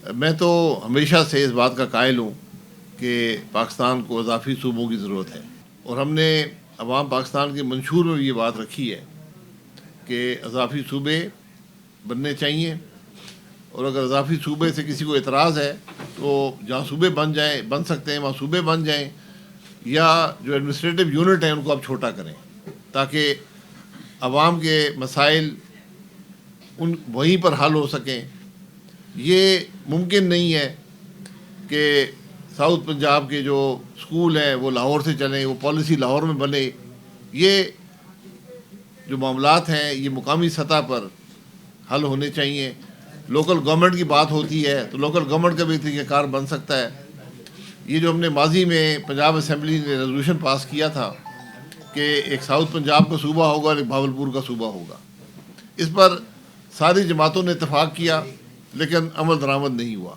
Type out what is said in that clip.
میں تو ہمیشہ سے اس بات کا قائل ہوں کہ پاکستان کو اضافی صوبوں کی ضرورت ہے، اور ہم نے عوام پاکستان کے منشور میں بھی یہ بات رکھی ہے کہ اضافی صوبے بننے چاہیے، اور اگر اضافی صوبے سے کسی کو اعتراض ہے تو جہاں صوبے بن سکتے ہیں وہاں صوبے بن جائیں، یا جو ایڈمنسٹریٹو یونٹ ہیں ان کو آپ چھوٹا کریں تاکہ عوام کے مسائل وہیں پر حل ہو سکیں۔ یہ ممکن نہیں ہے کہ ساؤتھ پنجاب کے جو اسکول ہیں وہ لاہور سے چلیں، وہ پالیسی لاہور میں بنے۔ یہ جو معاملات ہیں یہ مقامی سطح پر حل ہونے چاہیے۔ لوکل گورنمنٹ کی بات ہوتی ہے تو لوکل گورنمنٹ کا بھی طریقہ کار بن سکتا ہے۔ یہ جو ہم نے ماضی میں پنجاب اسمبلی نے ریزولوشن پاس کیا تھا کہ ایک ساؤتھ پنجاب کا صوبہ ہوگا اور ایک بھاولپور کا صوبہ ہوگا، اس پر ساری جماعتوں نے اتفاق کیا لیکن عمل درآمد نہیں ہوا۔